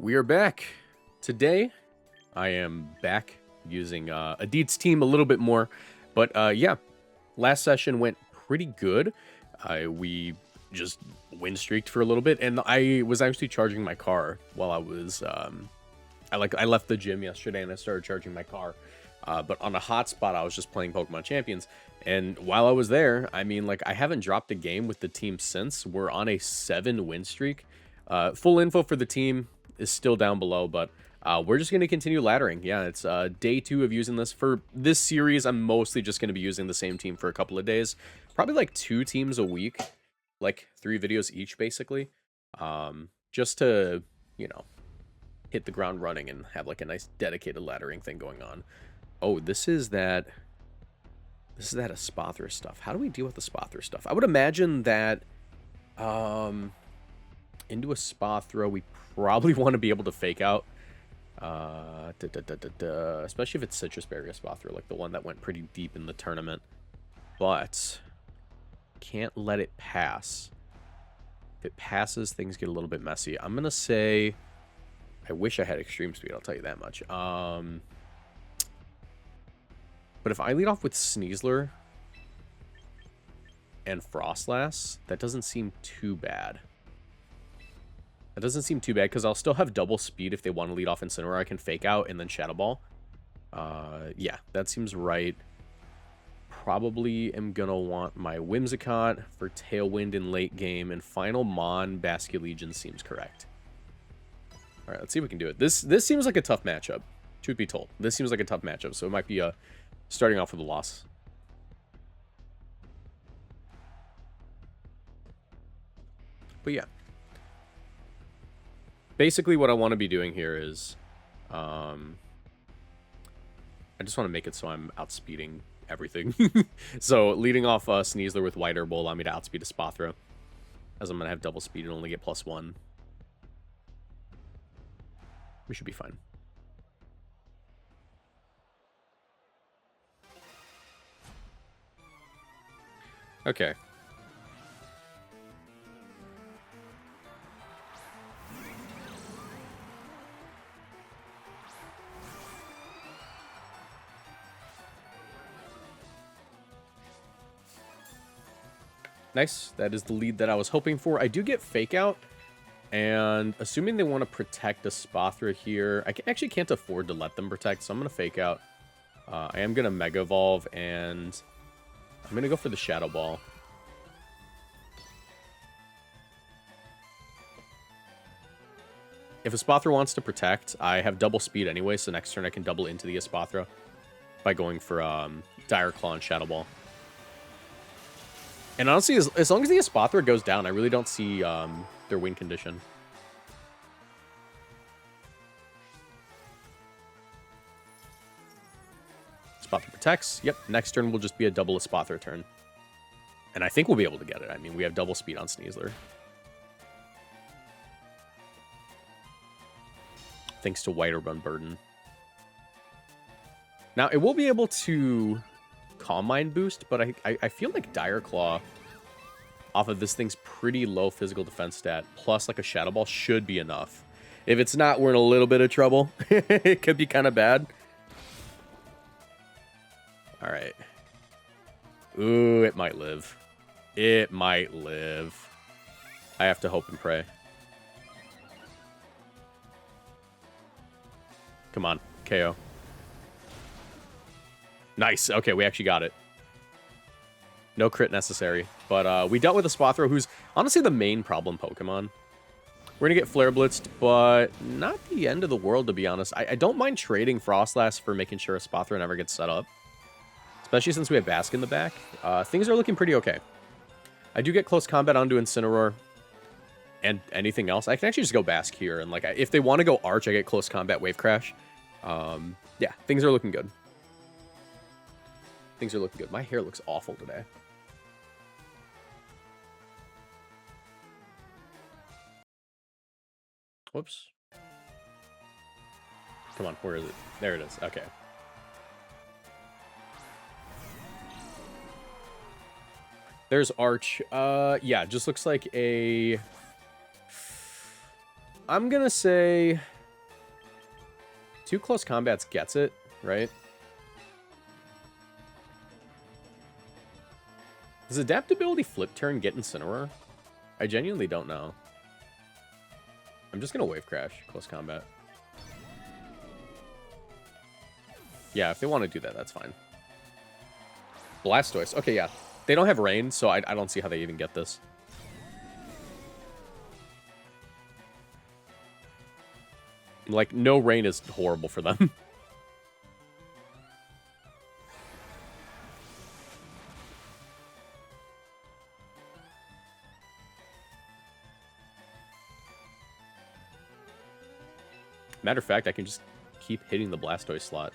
We are back. Today, I am back using Adit's team a little bit more. But yeah, last session went pretty good. We just win streaked for a little bit. And I was actually charging my car while I was... I left the gym yesterday and I started charging my car. But on a hotspot, I was just playing Pokemon Champions. And while I was there, I mean, like, I haven't dropped a game with the team since. We're on a 7-win streak. Full info for the team is still down below, but we're just going to continue laddering. Yeah, it's day 2 of using this. For this series, I'm mostly just going to be using the same team for a couple of days. Probably like 2 teams a week, like 3 videos each, basically. Just to, you know, hit the ground running and have like a nice dedicated laddering thing going on. Oh, this is that Espathra stuff. How do we deal with the Espathra stuff? I would imagine that into a Espathra, we probably want to be able to fake out. Especially if it's Citrus Berry Espathra, like the one that went pretty deep in the tournament. But can't let it pass. If it passes, things get a little bit messy. I'm going to say... I wish I had extreme speed, I'll tell you that much. But if I lead off with Sneasler and FROSLASS, that doesn't seem too bad. That doesn't seem too bad, because I'll still have double speed if they want to lead off Incineroar. I can fake out and then Shadow Ball. Yeah, that seems right. Probably am going to want my Whimsicott for Tailwind in late game, and Final Mon Basculegion seems correct. All right, let's see if we can do it. This seems like a tough matchup, truth be told. This seems like a tough matchup, so it might be starting off with a loss. But yeah. Basically, what I want to be doing here is... I just want to make it so I'm outspeeding everything. So, leading off Sneasler with White Herb will allow me to outspeed a Espathra, as I'm going to have double speed and only get +1. We should be fine. Okay. Nice. That is the lead that I was hoping for. I do get Fake Out. And assuming they want to protect a Espathra here, I actually can't afford to let them protect, so I'm going to Fake Out. I am going to Mega Evolve, and I'm going to go for the Shadow Ball. If Espathra wants to protect, I have double speed anyway, so next turn I can double into the Espathra by going for Dire Claw and Shadow Ball. And honestly, as long as the Espathra goes down, I really don't see their win condition. Espathra protects. Yep, next turn will just be a double Espathra turn. And I think we'll be able to get it. I mean, we have double speed on Sneasler. Thanks to White Herb Unburden. Now, it will be able to Calm Mind boost, but I feel like Dire Claw off of this thing's pretty low physical defense stat, plus like a Shadow Ball should be enough. If it's not, we're in a little bit of trouble. It could be kind of bad. All right. Ooh, it might live. It might live. I have to hope and pray. Come on, KO. Nice. Okay, we actually got it. No crit necessary. But we dealt with a Espathra, who's honestly the main problem Pokemon. We're going to get Flare Blitzed, but not the end of the world, to be honest. I don't mind trading FROSLASS for making sure Espathra never gets set up. Especially since we have Bask in the back. Things are looking pretty okay. I do get Close Combat onto Incineroar. And anything else. I can actually just go Bask here. And like, if they want to go Arch, I get Close Combat Wave Crash. Yeah, things are looking good. Things are looking good. My hair looks awful today. Whoops. Come on, where is it? There it is. Okay. There's Arch. Yeah, just looks like a... I'm gonna say Two close combats gets it, right? Does adaptability flip turn get Incineroar? I genuinely don't know. I'm just going to wave crash close combat. Yeah, if they want to do that, that's fine. Blastoise. Okay, yeah. They don't have rain, so I don't see how they even get this. Like, no rain is horrible for them. Matter of fact, I can just keep hitting the Blastoise slot.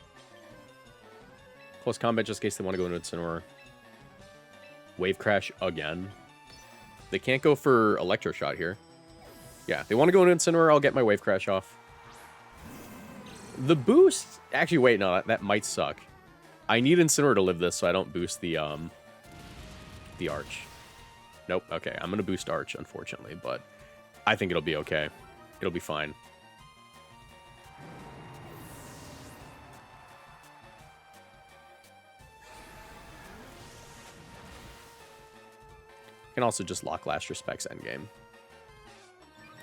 Close combat just in case they want to go into Incineroar. Wave Crash again. They can't go for Electro Shot here. Yeah, they want to go into Incineroar, I'll get my Wave Crash off. The boost... Actually, wait, no, that might suck. I need Incineroar to live this so I don't boost the Arch. Nope, okay, I'm going to boost Arch, unfortunately, but I think it'll be okay. It'll be fine. Can also just lock Last Respect's endgame.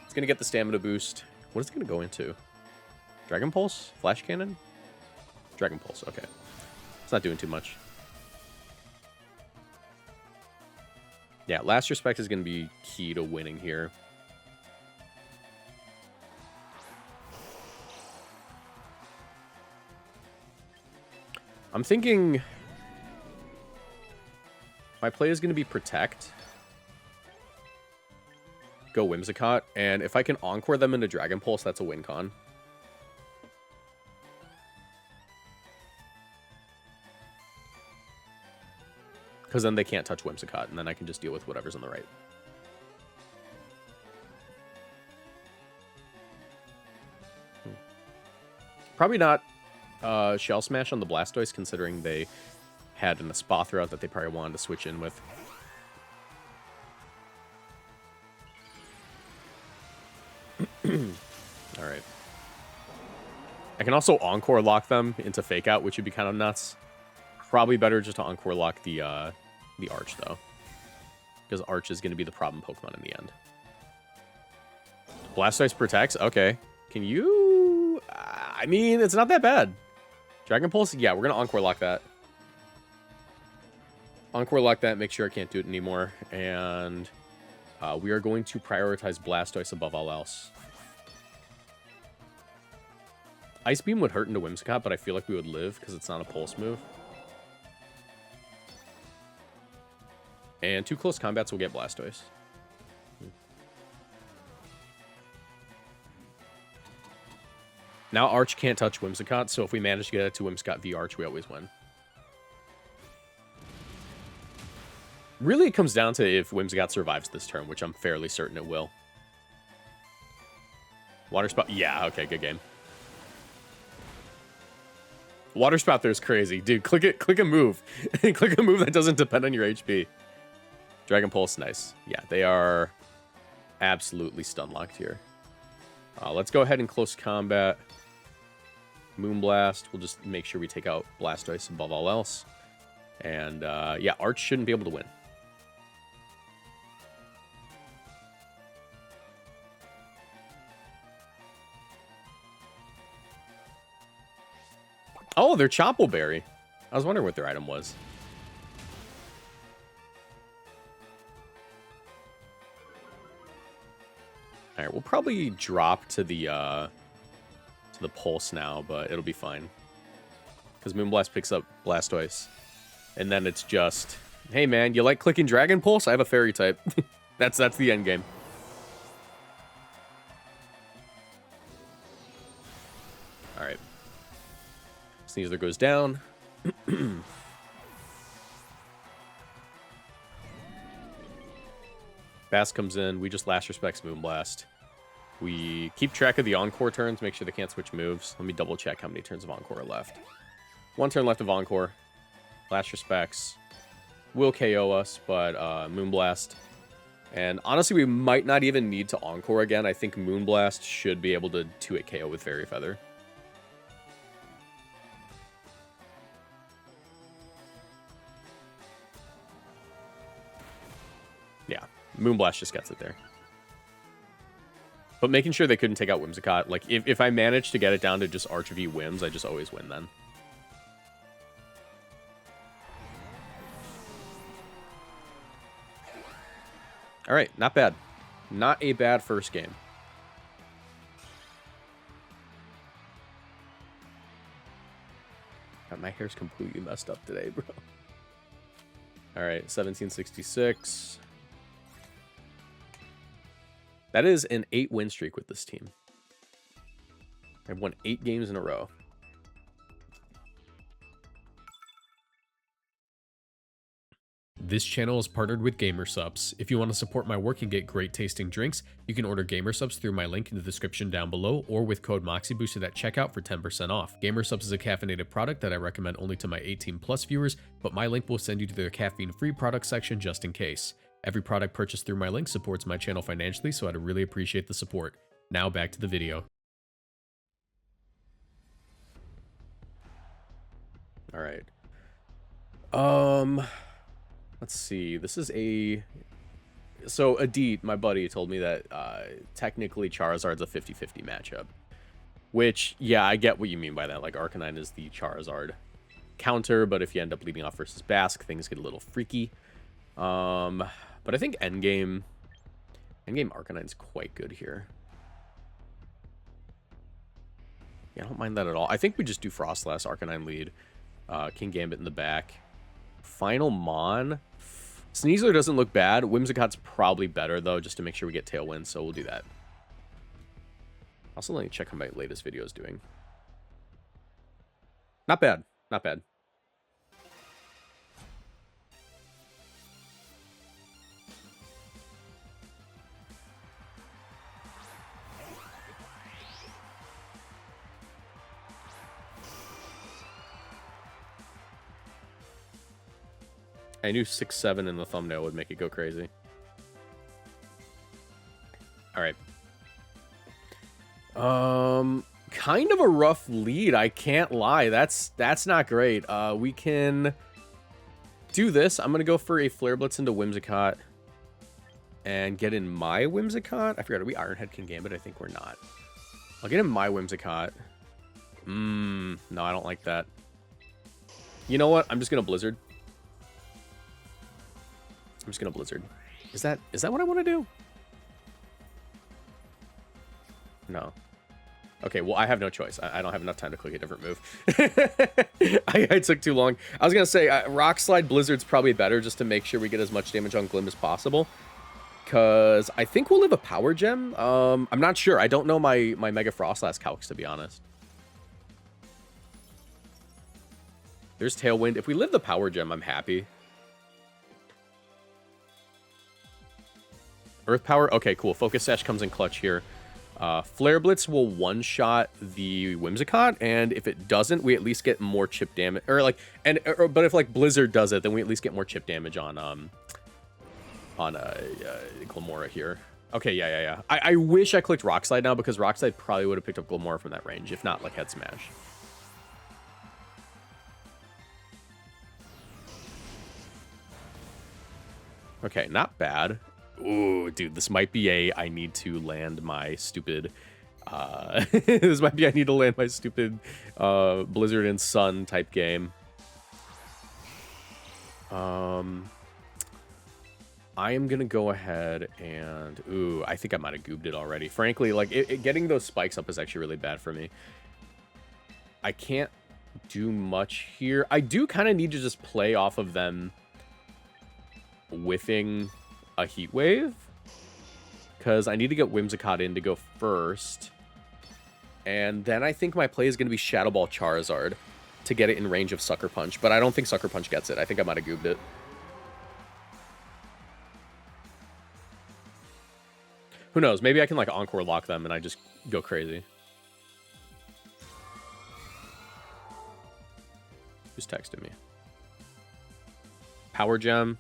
It's going to get the stamina boost. What is it going to go into? Dragon Pulse? Flash Cannon? Dragon Pulse, okay. It's not doing too much. Yeah, Last Respect is going to be key to winning here. I'm thinking my play is going to be Protect. Go Whimsicott, and if I can Encore them into Dragon Pulse, that's a win con. Because then they can't touch Whimsicott, and then I can just deal with whatever's on the right. Probably not Shell Smash on the Blastoise, considering they had an Espathra that they probably wanted to switch in with. Alright. I can also Encore lock them into Fake Out, which would be kind of nuts. Probably better just to Encore lock the Arch, though. Because Arch is going to be the problem Pokemon in the end. Blastoise protects? Okay. Can you... I mean, it's not that bad. Dragon Pulse? Yeah, we're going to Encore lock that. Encore lock that, make sure I can't do it anymore. And we are going to prioritize Blastoise above all else. Ice Beam would hurt into Whimsicott, but I feel like we would live because it's not a Pulse move. And two close combats will get Blastoise. Now Arch can't touch Whimsicott, so if we manage to get it to Whimsicott v Arch, we always win. Really, it comes down to if Whimsicott survives this turn, which I'm fairly certain it will. Water Spout? Yeah, okay, good game. Water Spout there's crazy. Dude, click a move. Click a move that doesn't depend on your HP. Dragon Pulse, nice. Yeah, they are absolutely stun locked here. Let's go ahead and close combat. Moonblast. We'll just make sure we take out Blastoise above all else. And yeah, Arch shouldn't be able to win. Oh, they're Choppleberry. I was wondering what their item was. All right, we'll probably drop to the Pulse now, but it'll be fine. Because Moonblast picks up Blastoise. And then it's just, hey man, you like clicking Dragon Pulse? I have a Fairy type. that's the end game. All right. Sneasler goes down. Bass comes in. We just Last Respects Moonblast. We keep track of the Encore turns, make sure they can't switch moves. Let me double check how many turns of Encore are left. One turn left of Encore. Last Respects will KO us, but Moonblast. And honestly, we might not even need to Encore again. I think Moonblast should be able to 2-hit KO with Fairy Feather. Moonblast just gets it there. But making sure they couldn't take out Whimsicott. Like, if I managed to get it down to just Arch V Whims, I just always win then. All right, not bad. Not a bad first game. God, my hair's completely messed up today, bro. All right, 1766. That is an 8-win streak with this team. I've won 8 games in a row. This channel is partnered with GamerSupps. If you want to support my work and get great tasting drinks, you can order GamerSupps through my link in the description down below or with code Moxie boosted at checkout for 10% off. GamerSupps is a caffeinated product that I recommend only to my 18+ viewers, but my link will send you to their caffeine-free product section just in case. Every product purchased through my link supports my channel financially, so I'd really appreciate the support. Now back to the video. All right. Let's see. This is a... So, Adit, my buddy, told me that technically Charizard's a 50-50 matchup. Which, yeah, I get what you mean by that. Like, Arcanine is the Charizard counter, but if you end up leading off versus Basque, things get a little freaky. But I think endgame Arcanine's quite good here. Yeah, I don't mind that at all. I think we just do FROSLASS, Arcanine lead, King Gambit in the back. Final Mon. Sneasler doesn't look bad. Whimsicott's probably better, though, just to make sure we get Tailwind, so we'll do that. Also, let me check how my latest video is doing. Not bad. Not bad. I knew 6-7 in the thumbnail would make it go crazy. All right. Kind of a rough lead, I can't lie. That's not great. We can do this. I'm gonna go for a Flare Blitz into Whimsicott and get in my Whimsicott. I forgot, are we Ironhead King Gambit? I think we're not. I'll get in my Whimsicott. No, I don't like that. You know what? I'm just gonna Blizzard. I'm just gonna Blizzard. Is that what I want to do? No. Okay, well, I have no choice. I don't have enough time to click a different move. I took too long. I was gonna say Rock Slide Blizzard's probably better just to make sure we get as much damage on Glim as possible. Cause I think we'll live a Power Gem. I'm not sure. I don't know my Mega Frostlass calcs, to be honest. There's Tailwind. If we live the Power Gem, I'm happy. Earth Power? Okay, cool. Focus Sash comes in clutch here. Flare Blitz will one-shot the Whimsicott, and if it doesn't, we at least get more chip damage. Or like, but if like Blizzard does it, then we at least get more chip damage on Glamora here. Okay, yeah. I wish I clicked Rock Slide now, because Rock Slide probably would have picked up Glamora from that range, if not like Head Smash. Okay, not bad. Ooh, dude, this might be I need to land my stupid, this might be I need to land my stupid, Blizzard and Sun type game. I am gonna go ahead and, ooh, I think I might have goobed it already. Frankly, like, getting those spikes up is actually really bad for me. I can't do much here. I do kind of need to just play off of them whiffing a Heat Wave, because I need to get Whimsicott in to go first, and then I think my play is going to be Shadow Ball Charizard to get it in range of Sucker Punch, but I don't think Sucker Punch gets it. I think I might have goobed it. Who knows? Maybe I can like Encore lock them and I just go crazy. Who's texting me? Power Gem.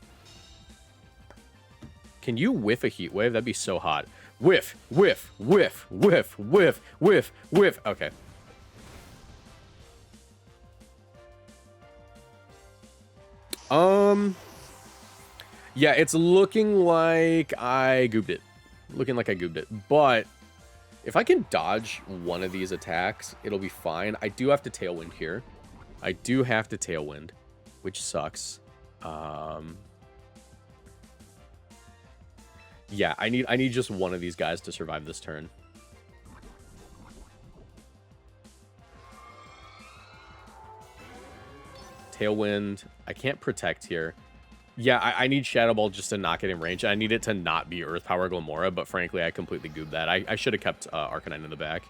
Can you whiff a Heat Wave? That'd be so hot. Whiff, whiff, whiff, whiff, whiff, whiff, whiff. Okay. Yeah, it's looking like I gooped it. Looking like I gooped it. But if I can dodge one of these attacks, it'll be fine. I do have to Tailwind here. I do have to Tailwind, which sucks. Yeah, I need just one of these guys to survive this turn. Tailwind. I can't protect here. Yeah, I need Shadow Ball just to knock it in range. I need it to not be Earth Power Glamora, but frankly, I completely goobed that. I should have kept Arcanine in the back.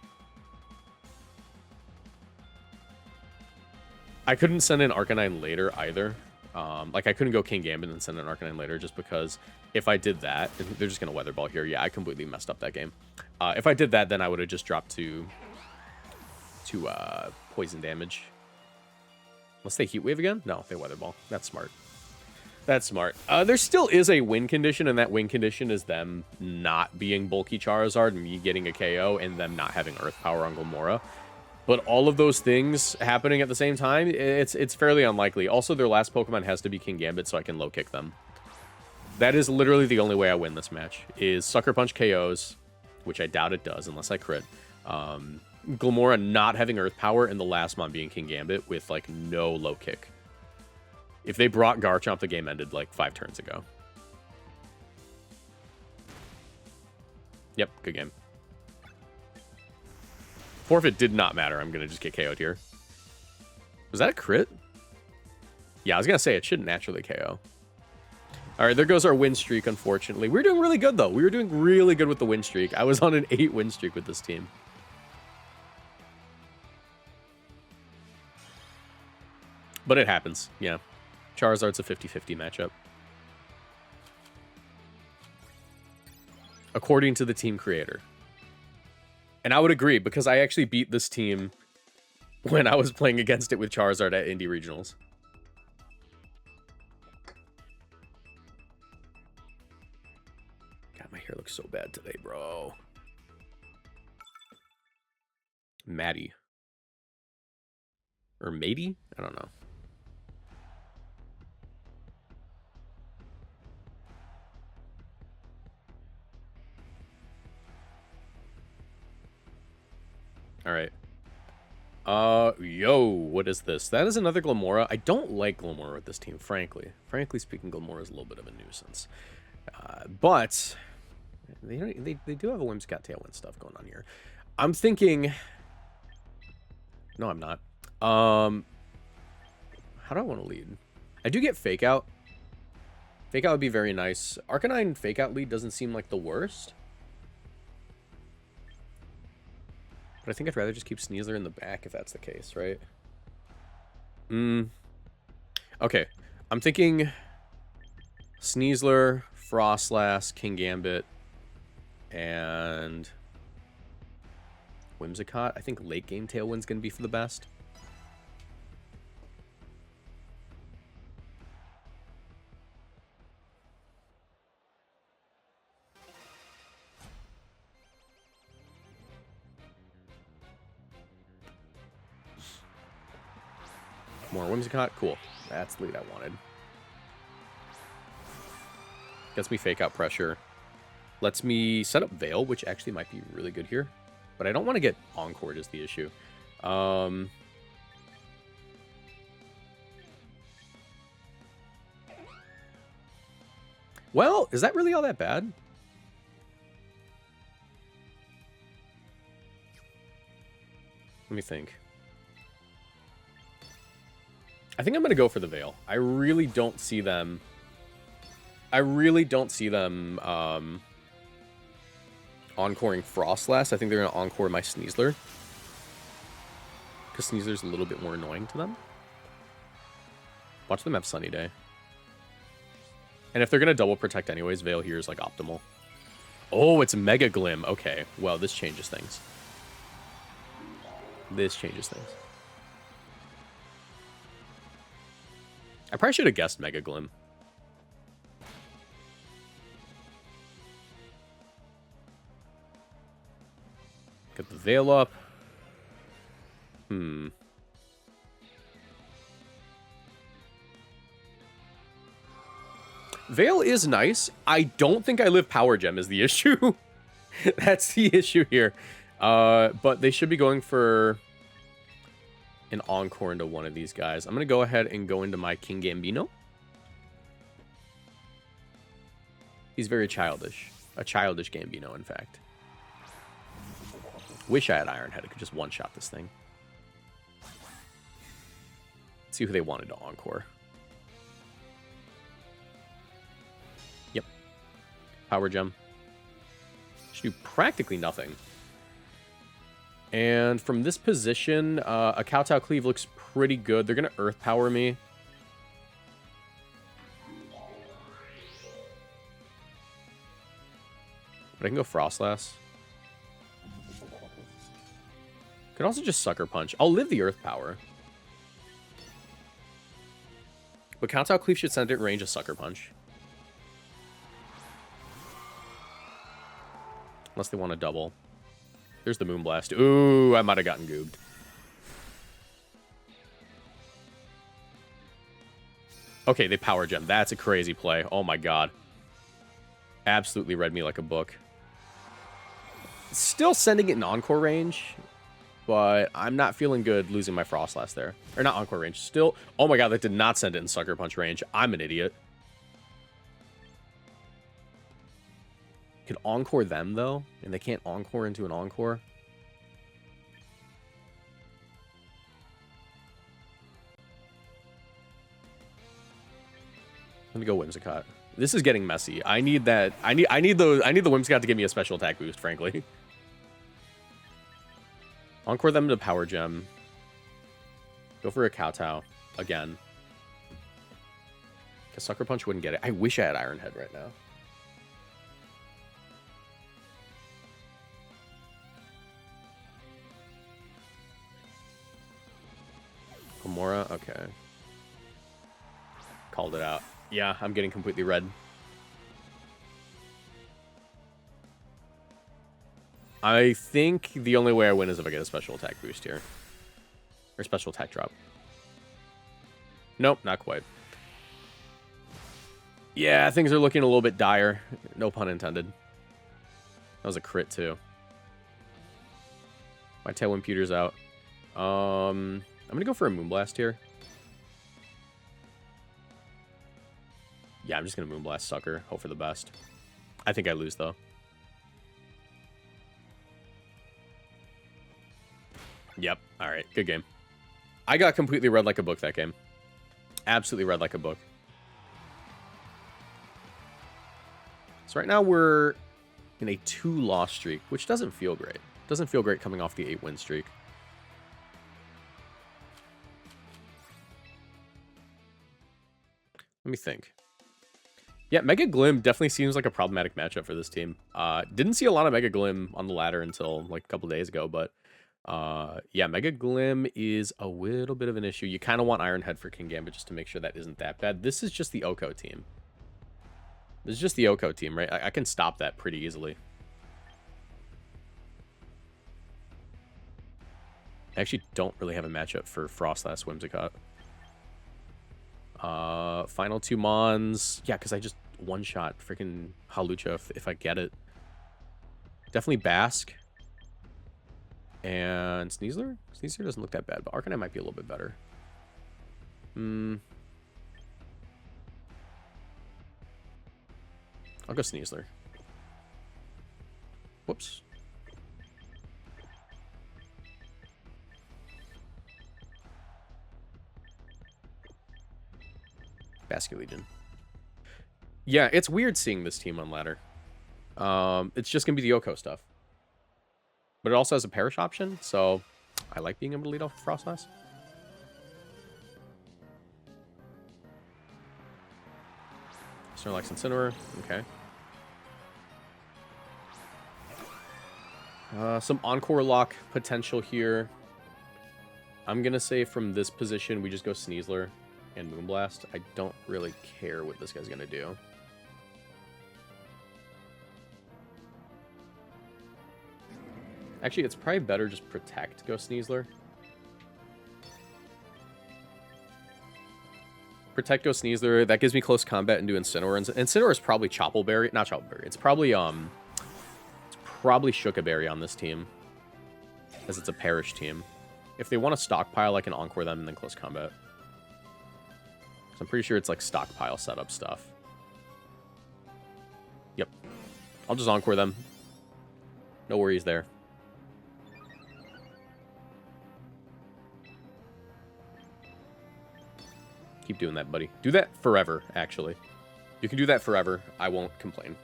I couldn't send in Arcanine later either. Like, I couldn't go King Gambit and send in Arcanine later just because if I did that, they're just going to Weather Ball here. Yeah, I completely messed up that game. If I did that, then I would have just dropped to poison damage. Unless they Heat Wave again? No, they Weather Ball. That's smart. That's smart. There still is a win condition, and that win condition is them not being bulky Charizard, me getting a KO, and them not having Earth Power on Glamora. But all of those things happening at the same time, it's fairly unlikely. Also, their last Pokemon has to be King Gambit, so I can low kick them. That is literally the only way I win this match, is Sucker Punch KOs, which I doubt it does, unless I crit. Glamora not having Earth Power, and the last mon being King Gambit with, like, no low kick. If they brought Garchomp, the game ended, like, 5 turns ago. Yep, good game. Forfeit did not matter. I'm going to just get KO'd here. Was that a crit? Yeah, I was going to say, it shouldn't naturally KO. All right, there goes our win streak, unfortunately. We were doing really good, though. We were doing really good with the win streak. I was on an 8 win streak with this team. But it happens, yeah. Charizard's a 50-50 matchup. According to the team creator. And I would agree, because I actually beat this team when I was playing against it with Charizard at Indy Regionals. God, my hair looks so bad today, bro. Maddie. Or Matey? I don't know. All right. Yo, what is this? That is another Glamora. I don't like Glamora with this team, frankly. Frankly speaking, Glamora is a little bit of a nuisance. But they do have a Whimsicott Tailwind stuff going on here. I'm thinking... No, I'm not. How do I want to lead? I do get Fake Out. Fake Out would be very nice. Arcanine Fake Out lead doesn't seem like the worst. But I think I'd rather just keep Sneasler in the back if that's the case, right? Okay. I'm thinking Sneasler, FROSLASS, King Gambit, and Whimsicott. I think late game Tailwind's going to be for the best. More Whimsicott. Cool. That's the lead I wanted. Gets me Fake Out pressure. Lets me set up Veil, which actually might be really good here. But I don't want to get Encored is the issue. Well, is that really all that bad? Let me think. I think I'm going to go for the Veil. I really don't see them... encoring FROSLASS. I think they're going to encore my Sneasler. Because Sneasler's a little bit more annoying to them. Watch them have Sunny Day. And if they're going to double protect anyways, Veil here is like optimal. Oh, it's Mega Glim. Okay, well, this changes things. This changes things. I probably should have guessed Mega Glim. Get the Veil up. Veil is nice. I don't think I live Power Gem is the issue. That's the issue here. But they should be going for an Encore into one of these guys. I'm going to go ahead and go into my King Gambino. He's very childish. A childish Gambino, in fact. Wish I had Iron Head. I could just one-shot this thing. Let's see who they wanted to Encore. Yep. Power Gem. Should do practically nothing. And from this position, a Kowtow Cleave looks pretty good. They're going to Earth Power me. But I can go FROSLASS. Could also just Sucker Punch. I'll live the Earth Power. But Kowtow Cleave should send it in range of Sucker Punch. Unless they want to double. There's the Moonblast. Ooh, I might have gotten goobed. Okay, they Power Gem. That's a crazy play. Oh my god. Absolutely read me like a book. Still sending it in Encore range, but I'm not feeling good losing my FROSLASS there. Or not Encore range. Still. Oh my god, that did not send it in Sucker Punch range. I'm an idiot. Could Encore them, though, and they can't Encore into an Encore. I'm gonna go Whimsicott. This is getting messy. I need that. I need the Whimsicott to give me a special attack boost, frankly. Encore them to Power Gem. Go for a Kowtow again. Because Sucker Punch wouldn't get it. I wish I had Iron Head right now. Gamora, okay. Called it out. Yeah, I'm getting completely red. I think the only way I win is if I get a special attack boost here. Or special attack drop. Nope, not quite. Yeah, things are looking a little bit dire. No pun intended. That was a crit, too. My Tailwind Pewter's out. I'm going to go for a Moonblast here. Yeah, I'm just going to Moonblast Sucker. Hope for the best. I think I lose, though. Yep. All right. Good game. I got completely read like a book that game. Absolutely read like a book. So right now we're in a 2-loss streak, which doesn't feel great. Doesn't feel great coming off the 8-win streak. Let me think. Yeah, Mega Glim definitely seems like a problematic matchup for this team. Didn't see a lot of Mega Glim on the ladder until like a couple days ago, but yeah, Mega Glim is a little bit of an issue. You kind of want Iron Head for King Gambit just to make sure that isn't that bad. This is just the Oko team. This is just the Oko team, right? I can stop that pretty easily. I actually don't really have a matchup for FROSLASS Whimsicott. Final 2 Mons. Yeah, because I just one-shot freaking Halucha if I get it. Definitely Bask. And Sneasler? Sneasler doesn't look that bad, but Arcanine might be a little bit better. I'll go Sneasler. Whoops. Basculegion. Yeah, it's weird seeing this team on ladder. It's just going to be the Oko stuff. But it also has a Perish option, so I like being able to lead off with FROSLASS. Snorlax Incineroar, okay. Some Encore Lock potential here. I'm going to say from this position, we just go Sneasler and Moonblast. I don't really care what this guy's going to do. Actually, it's probably better just Protect, go Sneasler. Protect Go Sneasler. That gives me close combat into Incineroar. And Incineroar is probably Choppleberry. Not Choppleberry. It's probably Shookaberry on this team, as it's a Perish team. If they want to stockpile, I can Encore them and then close combat. So I'm pretty sure it's like stockpile setup stuff. Yep. I'll just Encore them. No worries there. Keep doing that, buddy. Do that forever, actually. You can do that forever. I won't complain.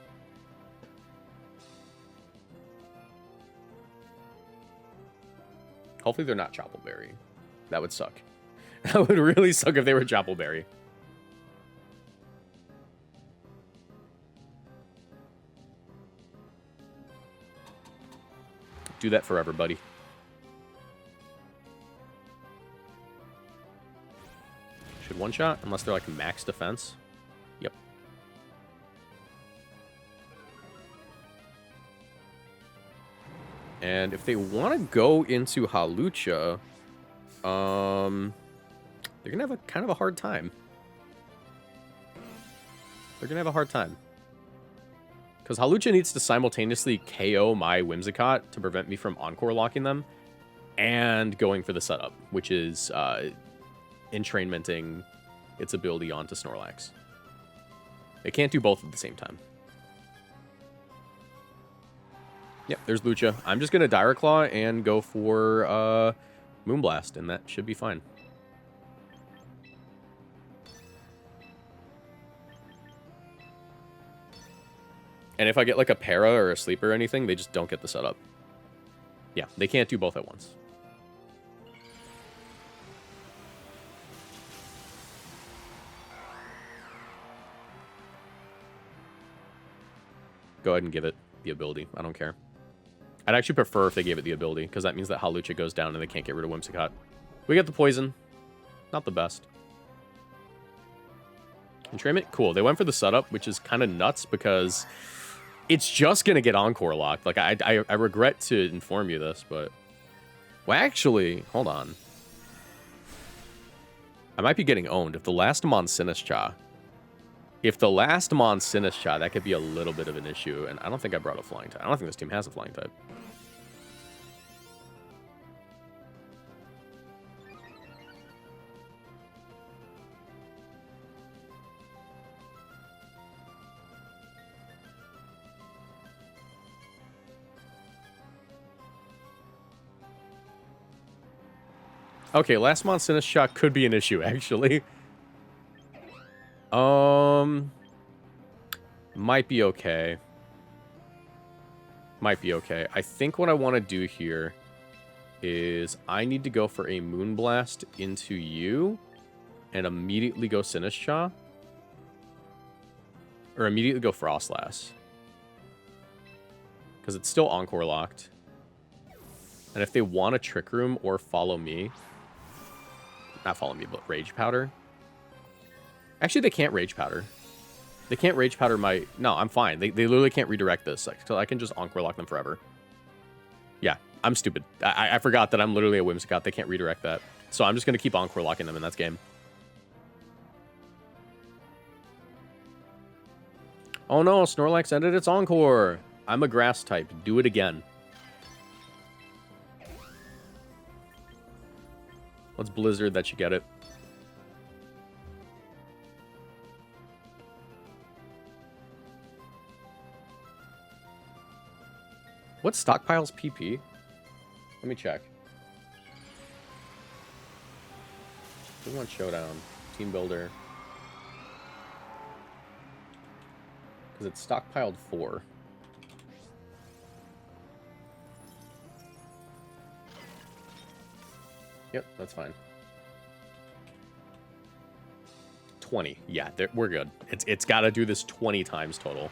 Hopefully they're not Choppleberry. That would suck. That would really suck if they were Choppleberry. Do that forever, buddy. Should one shot, unless they're like max defense. Yep. And if they want to go into Hawlucha, they're gonna have a kind of a hard time. They're gonna have a hard time. Because Hawlucha needs to simultaneously KO my Whimsicott to prevent me from Encore locking them and going for the setup, which is entrainmenting its ability onto Snorlax. They can't do both at the same time. Yep, there's Lucha. I'm just going to Dire Claw and go for Moonblast, and that should be fine. And if I get like a Para or a Sleeper or anything, they just don't get the setup. Yeah, they can't do both at once. Go ahead and give it the ability. I don't care. I'd actually prefer if they gave it the ability, because that means that Hawlucha goes down and they can't get rid of Whimsicott. We get the poison. Not the best. Entrainment? Cool. They went for the setup, which is kind of nuts, because it's just going to get Encore locked. Like, I regret to inform you this, but... Well, actually, hold on. I might be getting owned. If the last Sinistcha, that could be a little bit of an issue, and I don't think I brought a Flying type. I don't think this team has a Flying type. Okay, last Sinistcha could be an issue, actually. Might be okay. Might be okay. I think what I want to do here is I need to go for a Moonblast into you and immediately go Sinistcha. Or immediately go Frostlass. Because it's still Encore locked. And if they want a Trick Room or follow me... Not follow me, but Rage Powder. Actually, they can't Rage Powder. They can't Rage Powder my... No, I'm fine. They literally can't redirect this. So I can just Encore lock them forever. Yeah, I'm stupid. I forgot that I'm literally a Whimsicott. They can't redirect that. So I'm just going to keep Encore locking them, and that's game. Oh no, Snorlax ended its Encore. I'm a Grass type. Do it again. Let's Blizzard that you get it. What stockpiles PP? Let me check. We want Showdown. Team Builder. Because it's stockpiled 4. Yep, that's fine. 20. Yeah, we're good. It's got to do this 20 times total.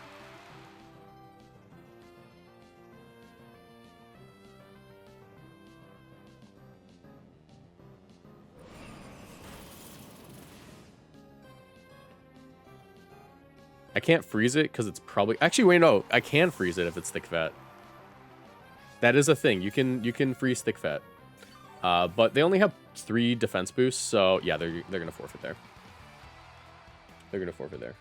I can't freeze it because it's probably... Actually, wait, no. I can freeze it if it's Thick Fat. That is a thing. You can freeze Thick Fat. But they only have 3 defense boosts, so yeah, they're gonna forfeit there. They're going to forfeit there.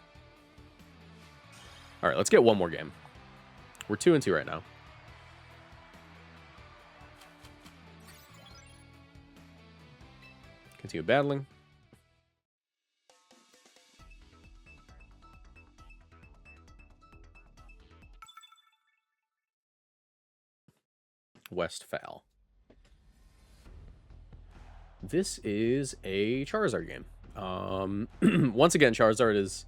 All right, let's get one more game. We're 2-2 right now. Continue battling. Westphal. This is a Charizard game. Once again, Charizard is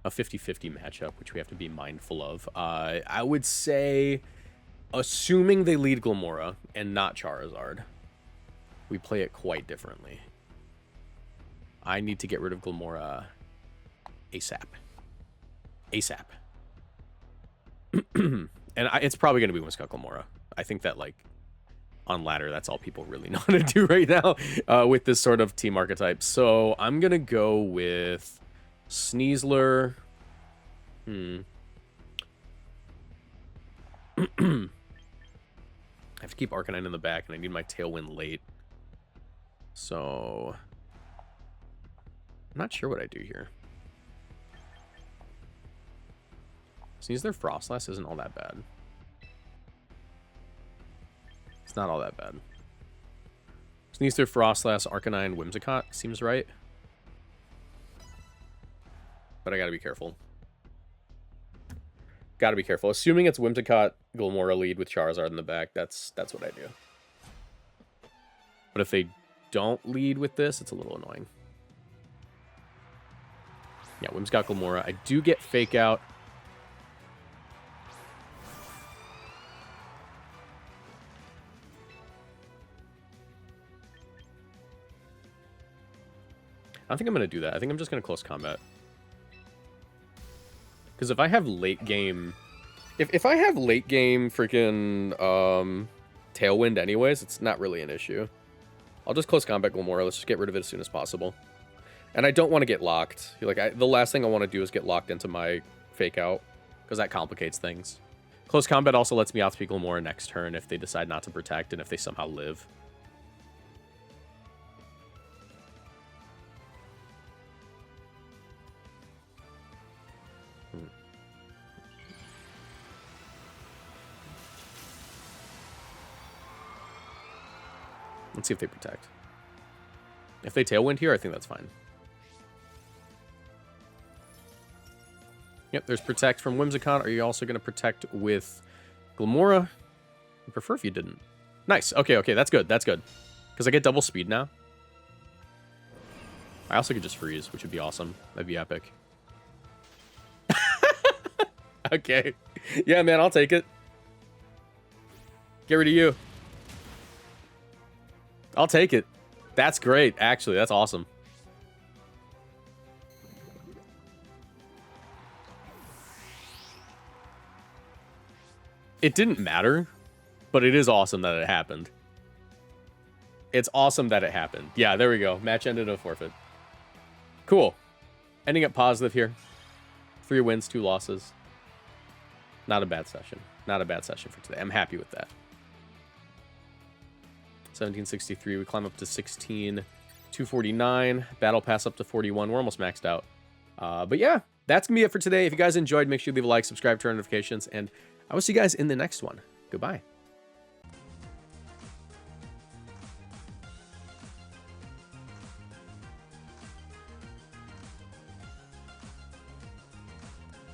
a 50-50 matchup, which we have to be mindful of. I would say, assuming they lead Glimmora and not Charizard, we play it quite differently. I need to get rid of Glimmora ASAP. ASAP. And it's probably going to be Whimsicott Glimmora. I think that, like, on ladder, that's all people really know how to do right now with this sort of team archetype. So I'm going to go with Sneasler. I have to keep Arcanine in the back, and I need my Tailwind late. So I'm not sure what I do here. Sneasler Frostless isn't all that bad. It's not all that bad. Sneasler, Frostless, Arcanine, Whimsicott seems right. But I gotta be careful. Gotta be careful. Assuming it's Whimsicott, Glimmora lead with Charizard in the back, that's what I do. But if they don't lead with this, it's a little annoying. Yeah, Whimsicott, Glimmora. I do get Fake Out. I don't think I'm going to do that. I think I'm just going to close combat. Because if I have late game... If I have late game freaking Tailwind anyways, it's not really an issue. I'll just close combat Glimmora. Let's just get rid of it as soon as possible. And I don't want to get locked. Like, the last thing I want to do is get locked into my Fake Out. Because that complicates things. Close combat also lets me outspeed Glimmora next turn if they decide not to protect and if they somehow live. Let's see if they protect. If they Tailwind here, I think that's fine. Yep, there's protect from Whimsicott. Are you also going to protect with Glimmora? I prefer if you didn't. Nice. Okay, okay, that's good. That's good. Because I get double speed now. I also could just freeze, which would be awesome. That'd be epic. Okay. Yeah, man, I'll take it. Get rid of you. I'll take it. That's great, actually. That's awesome. It didn't matter, but it is awesome that it happened. It's awesome that it happened. Yeah, there we go. Match ended in a forfeit. Cool. Ending up positive here. 3 wins, 2 losses. Not a bad session. Not a bad session for today. I'm happy with that. 1763, we climb up to 16, 249, battle pass up to 41. We're almost maxed out. But yeah, that's gonna be it for today. If you guys enjoyed, make sure you leave a like, subscribe, turn on notifications, and I will see you guys in the next one. Goodbye.